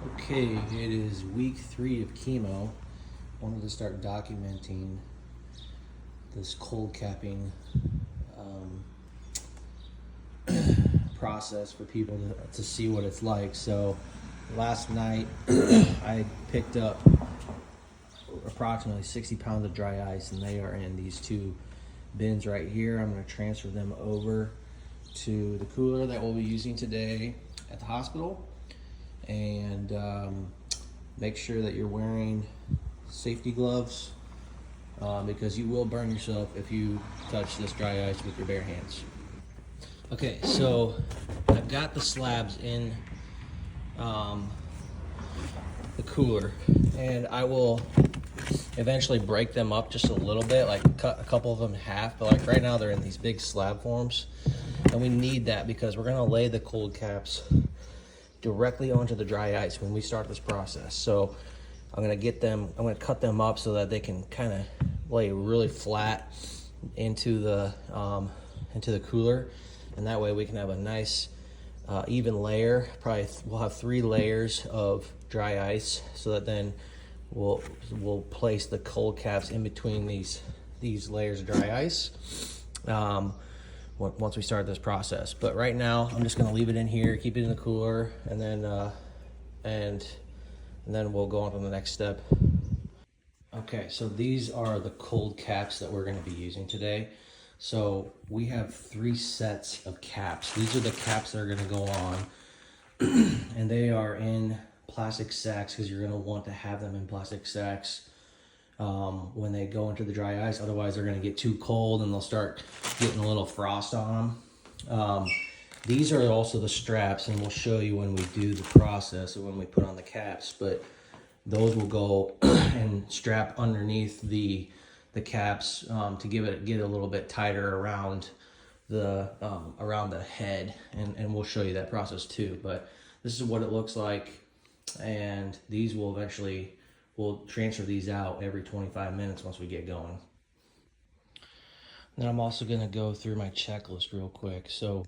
Okay, it is week 3 of chemo. Wanted to start documenting this cold capping um, process for people to see what it's like. So last night I picked up approximately 60 pounds of dry ice, and they are in these two bins right here. I'm going to transfer them over to the cooler that we'll be using today at the hospital, and make sure that you're wearing safety gloves because you will burn yourself if you touch this dry ice with your bare hands. Okay, so I've got the slabs in the cooler, and I will eventually break them up just a little bit, like cut a couple of them in half, but like right now they're in these big slab forms, and we need that because we're going to lay the cold caps directly onto the dry ice when we start this process. So I'm going to cut them up so that they can kind of lay really flat into the cooler, and that way we can have a nice even layer. Probably we'll have 3 layers of dry ice, so that then we'll place the cold caps in between these layers of dry ice once we start this process. But right now I'm just going to leave it in here, keep it in the cooler, and then we'll go on to the next step. Okay, so these are the cold caps that we're going to be using today. So we have 3 sets of caps. These are the caps that are going to go on, and they are in plastic sacks because you're going to want to have them in plastic sacks when they go into the dry ice. Otherwise, they're going to get too cold and they'll start getting a little frost on them. These are also the straps, and we'll show you when we do the process or when we put on the caps, but those will go and strap underneath the caps to get a little bit tighter around the head, and we'll show you that process too. But this is what it looks like, and these will we'll transfer these out every 25 minutes once we get going. Then I'm also going to go through my checklist real quick. So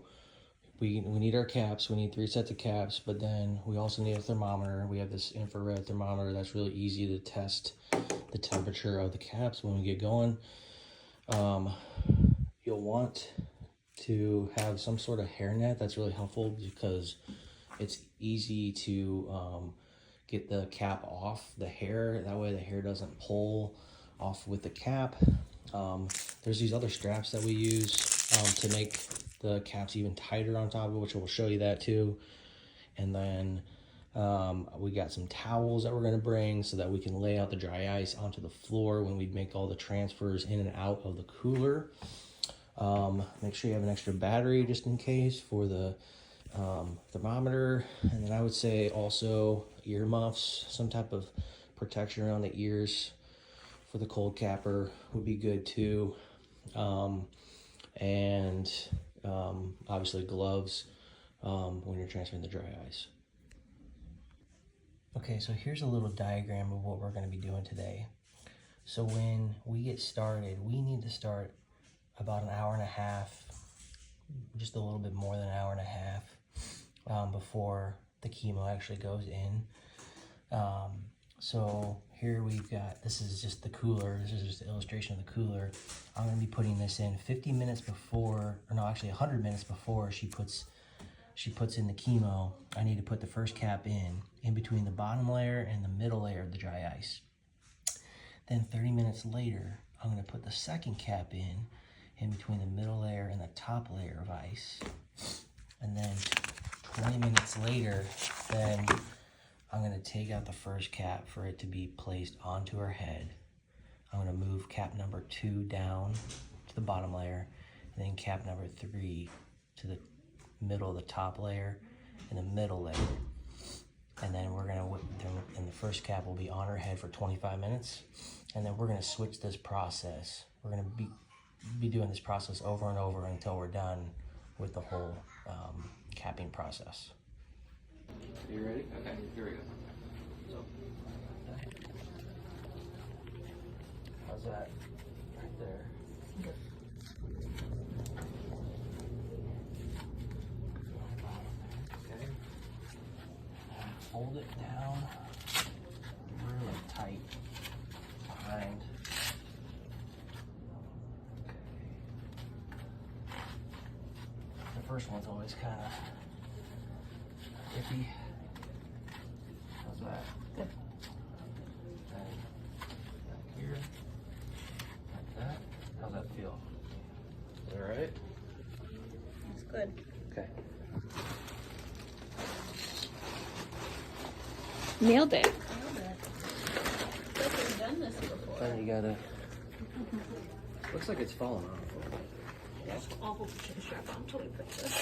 we need our caps. We need 3 sets of caps, but then we also need a thermometer. We have this infrared thermometer that's really easy to test the temperature of the caps when we get going. You'll want to have some sort of hairnet. That's really helpful because it's easy to get the cap off the hair. That way the hair doesn't pull off with the cap. There's these other straps that we use to make the caps even tighter on top of it, which we'll show you that too. And then we got some towels that we're going to bring so that we can lay out the dry ice onto the floor when we make all the transfers in and out of the cooler. Make sure you have an extra battery just in case for the thermometer. And then I would say also earmuffs, some type of protection around the ears for the cold capper would be good too. And obviously gloves when you're transferring the dry ice. Okay, so here's a little diagram of what we're going to be doing today. So when we get started, we need to start about an hour and a half, just a little bit more than an hour and a half before the chemo actually goes in. So here we've got, this is just the cooler. This is just an illustration of the cooler. I'm going to be putting this in 50 minutes before, or no, actually 100 minutes before she puts in the chemo. I need to put the first cap in between the bottom layer and the middle layer of the dry ice. Then 30 minutes later, I'm going to put the second cap in between the middle layer and the top layer of ice. And then 20 minutes later, then I'm going to take out the first cap for it to be placed onto her head. I'm going to move cap number 2 down to the bottom layer, and then cap number 3 to the middle of the top layer and the middle layer. And then we're going to, and the first cap will be on her head for 25 minutes. And then we're going to switch this process. We're going to be doing this process over and over until we're done with the whole capping process. Are you ready? Okay, here we go. So, how's that? Right there. Okay. Hold it it down really tight behind. The first one's always kind of iffy. How's that? Good. And back here, like that. How's that feel? Is that right? That's good. Okay. Nailed it. Like we've done this before. Then you gotta. Looks like it's falling off. I'll hold the strap on until we put this.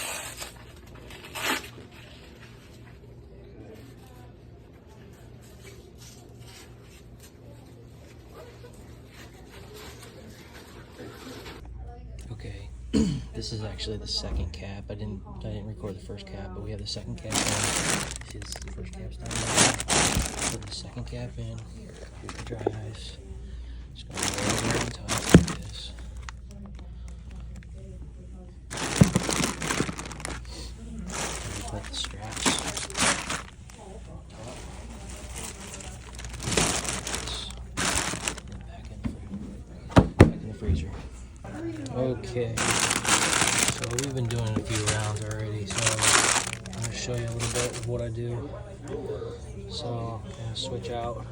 Okay, this is actually the second cap. I didn't record the first cap, but we have the second cap on. See, this is the first cap's done. Put the second cap in. Here's the dry ice. Just gonna roll it on top like this. And put the straps on top. And back in the freezer. Okay, so we've been doing a few rounds already, so I'm going to show you a little bit of what I do. So I'm going to switch out.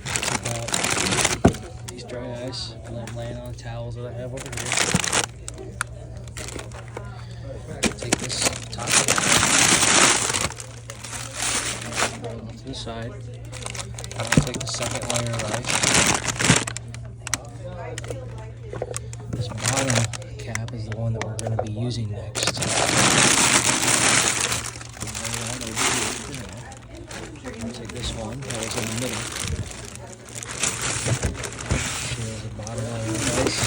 Take out these dry ice and I'm laying on towels that I have over here. Take this top off to the side. I'm going to take the second layer of ice. This bottom cap is the one that we're going to be using next. I'll take this one that was in the middle. Here's the bottom layer of ice.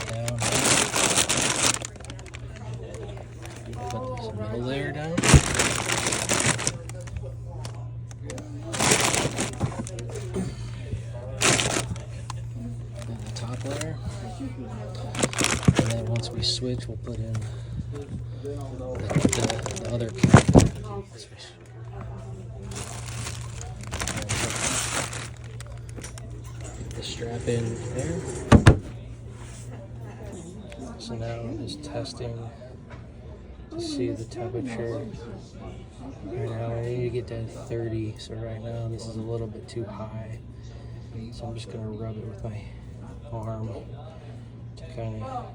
Down. Put this middle layer down. Layer. And then once we switch, we'll put in the other cap. Put the strap in there. So now I'm just testing to see the temperature. Right now I need to get to 30, so right now this is a little bit too high. So I'm just going to rub it with my arm to kind of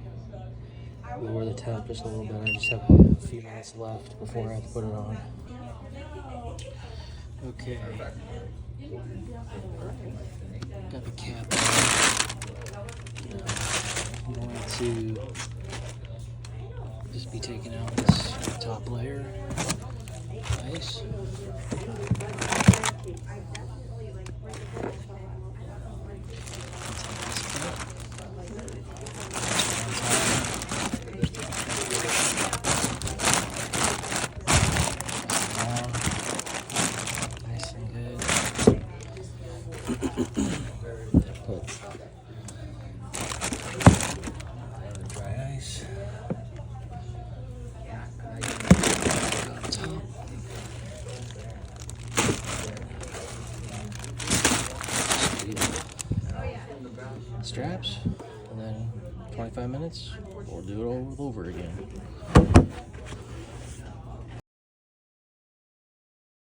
lower the temp just a little bit. I just have a few minutes left before I have to put it on. Okay. Got the cap on. I'm going to just be taking out this top layer. Nice. Straps, and then 25 minutes, we'll do it all over again.